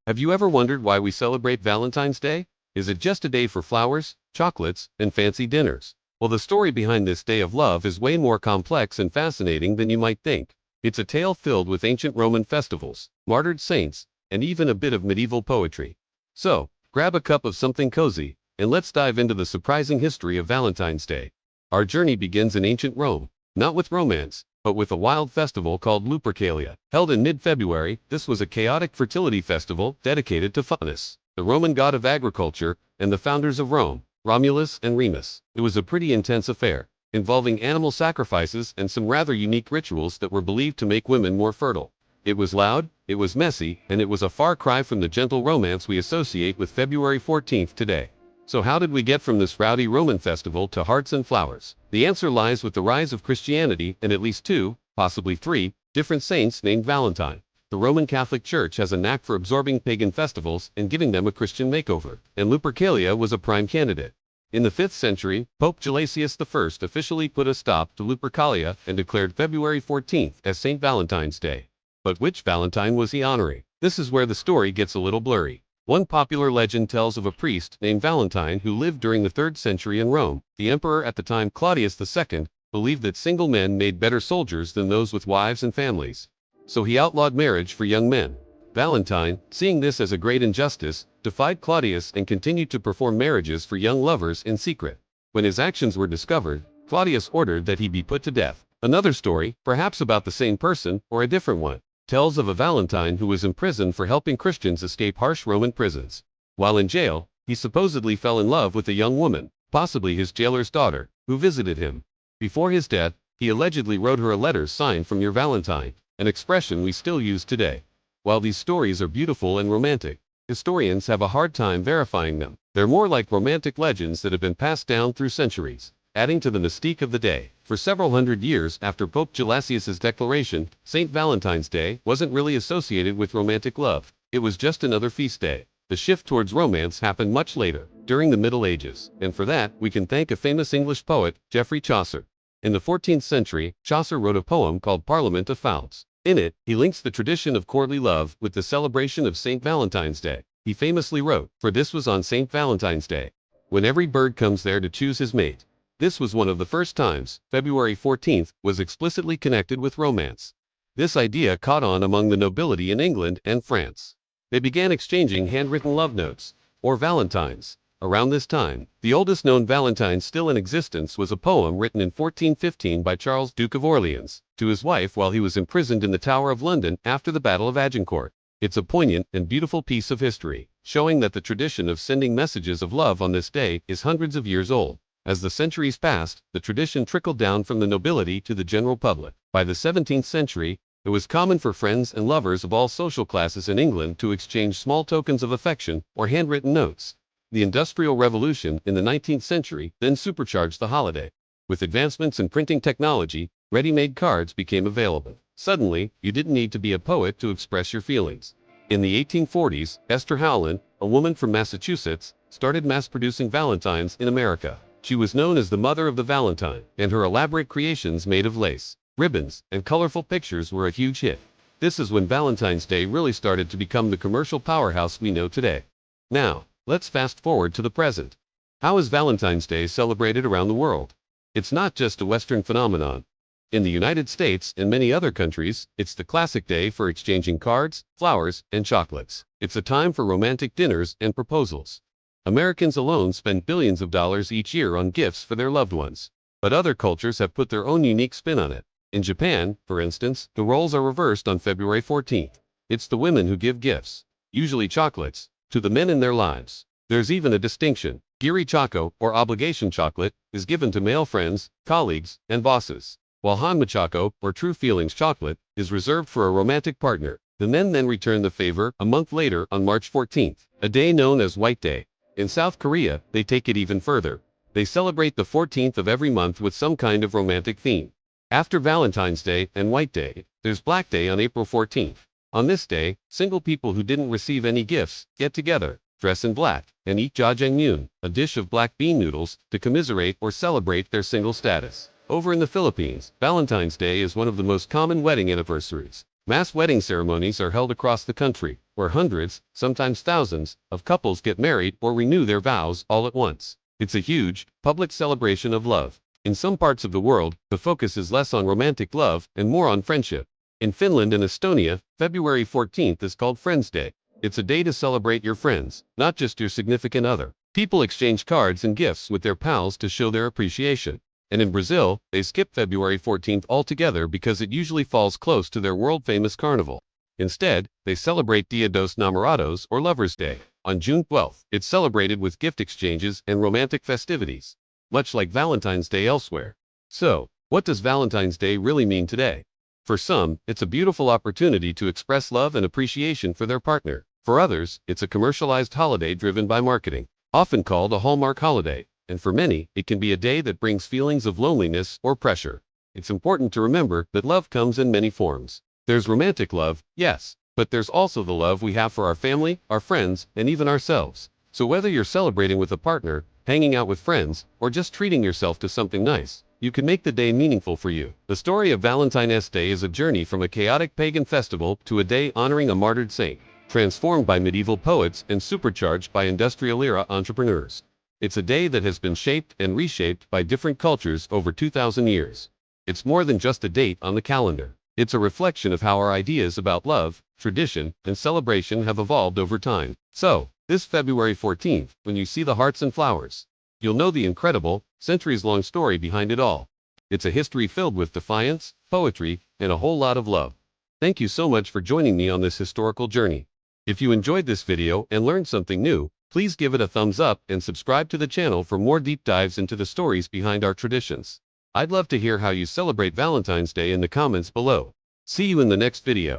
Have you ever wondered why we celebrate Valentine's Day? Is it just a day for flowers, chocolates, and fancy dinners? Well, the story behind this day of love is way more complex and fascinating than you might think. It's a tale filled with ancient Roman festivals, martyred saints, and even a bit of medieval poetry. So, grab a cup of something cozy, and let's dive into the surprising history of Valentine's Day. Our journey begins in ancient Rome, not with romance, but with a wild festival called Lupercalia. Held in mid-February, this was a chaotic fertility festival dedicated to Faunus, the Roman god of agriculture, and the founders of Rome, Romulus and Remus. It was a pretty intense affair, involving animal sacrifices and some rather unique rituals that were believed to make women more fertile. It was loud, it was messy, and it was a far cry from the gentle romance we associate with February 14th today. So how did we get from this rowdy Roman festival to hearts and flowers? The answer lies with the rise of Christianity and at least two, possibly three, different saints named Valentine. The Roman Catholic Church has a knack for absorbing pagan festivals and giving them a Christian makeover, and Lupercalia was a prime candidate. In the 5th century, Pope Gelasius I officially put a stop to Lupercalia and declared February 14th as Saint Valentine's Day. But which Valentine was he honoring? This is where the story gets a little blurry. One popular legend tells of a priest named Valentine who lived during the 3rd century in Rome. The emperor at the time, Claudius II, believed that single men made better soldiers than those with wives and families. So he outlawed marriage for young men. Valentine, seeing this as a great injustice, defied Claudius and continued to perform marriages for young lovers in secret. When his actions were discovered, Claudius ordered that he be put to death. Another story, perhaps about the same person or a different one, tells of a Valentine who was imprisoned for helping Christians escape harsh Roman prisons. While in jail, he supposedly fell in love with a young woman, possibly his jailer's daughter, who visited him. Before his death, he allegedly wrote her a letter signed "From your Valentine," an expression we still use today. While these stories are beautiful and romantic, historians have a hard time verifying them. They're more like romantic legends that have been passed down through centuries, adding to the mystique of the day. For several hundred years after Pope Gelasius's declaration, St. Valentine's Day wasn't really associated with romantic love. It was just another feast day. The shift towards romance happened much later, during the Middle Ages, and for that, we can thank a famous English poet, Geoffrey Chaucer. In the 14th century, Chaucer wrote a poem called Parliament of Fouls. In it, he links the tradition of courtly love with the celebration of St. Valentine's Day. He famously wrote, "For this was on St. Valentine's Day, when every bird comes there to choose his mate." This was one of the first times February 14th was explicitly connected with romance. This idea caught on among the nobility in England and France. They began exchanging handwritten love notes, or valentines. Around this time, the oldest known valentine still in existence was a poem written in 1415 by Charles, Duke of Orleans, to his wife while he was imprisoned in the Tower of London after the Battle of Agincourt. It's a poignant and beautiful piece of history, showing that the tradition of sending messages of love on this day is hundreds of years old. As the centuries passed, the tradition trickled down from the nobility to the general public. By the 17th century, it was common for friends and lovers of all social classes in England to exchange small tokens of affection or handwritten notes. The Industrial Revolution in the 19th century then supercharged the holiday. With advancements in printing technology, ready-made cards became available. Suddenly, you didn't need to be a poet to express your feelings. In the 1840s, Esther Howland, a woman from Massachusetts, started mass-producing valentines in America. She was known as the mother of the Valentine, and her elaborate creations made of lace, ribbons, and colorful pictures were a huge hit. This is when Valentine's Day really started to become the commercial powerhouse we know today. Now, let's fast forward to the present. How is Valentine's Day celebrated around the world? It's not just a Western phenomenon. In the United States and many other countries, it's the classic day for exchanging cards, flowers, and chocolates. It's a time for romantic dinners and proposals. Americans alone spend billions of dollars each year on gifts for their loved ones. But other cultures have put their own unique spin on it. In Japan, for instance, the roles are reversed on February 14th. It's the women who give gifts, usually chocolates, to the men in their lives. There's even a distinction. Giri Choco, or obligation chocolate, is given to male friends, colleagues, and bosses, while Hanma Choco, or true feelings chocolate, is reserved for a romantic partner. The men then return the favor a month later on March 14th, a day known as White Day. In South Korea, they take it even further. They celebrate the 14th of every month with some kind of romantic theme. After Valentine's Day and White Day, there's Black Day on April 14th. On this day, single people who didn't receive any gifts get together, dress in black, and eat jjajangmyeon, a dish of black bean noodles, to commiserate or celebrate their single status. Over in the Philippines, Valentine's Day is one of the most common wedding anniversaries. Mass wedding ceremonies are held across the country, where hundreds, sometimes thousands, of couples get married or renew their vows all at once. It's a huge, public celebration of love. In some parts of the world, the focus is less on romantic love and more on friendship. In Finland and Estonia, February 14th is called Friends Day. It's a day to celebrate your friends, not just your significant other. People exchange cards and gifts with their pals to show their appreciation. And in Brazil, they skip February 14th altogether because it usually falls close to their world-famous carnival. Instead, they celebrate Dia dos Namorados or Lover's Day. On June 12th, it's celebrated with gift exchanges and romantic festivities, much like Valentine's Day elsewhere. So, what does Valentine's Day really mean today? For some, it's a beautiful opportunity to express love and appreciation for their partner. For others, it's a commercialized holiday driven by marketing, often called a Hallmark holiday. And for many, it can be a day that brings feelings of loneliness or pressure. It's important to remember that love comes in many forms. There's romantic love, yes, but there's also the love we have for our family, our friends, and even ourselves. So whether you're celebrating with a partner, hanging out with friends, or just treating yourself to something nice, you can make the day meaningful for you. The story of Valentine's Day is a journey from a chaotic pagan festival to a day honoring a martyred saint, transformed by medieval poets and supercharged by industrial-era entrepreneurs. It's a day that has been shaped and reshaped by different cultures over 2,000 years. It's more than just a date on the calendar. It's a reflection of how our ideas about love, tradition, and celebration have evolved over time. So, this February 14th, when you see the hearts and flowers, you'll know the incredible, centuries-long story behind it all. It's a history filled with defiance, poetry, and a whole lot of love. Thank you so much for joining me on this historical journey. If you enjoyed this video and learned something new, please give it a thumbs up and subscribe to the channel for more deep dives into the stories behind our traditions. I'd love to hear how you celebrate Valentine's Day in the comments below. See you in the next video.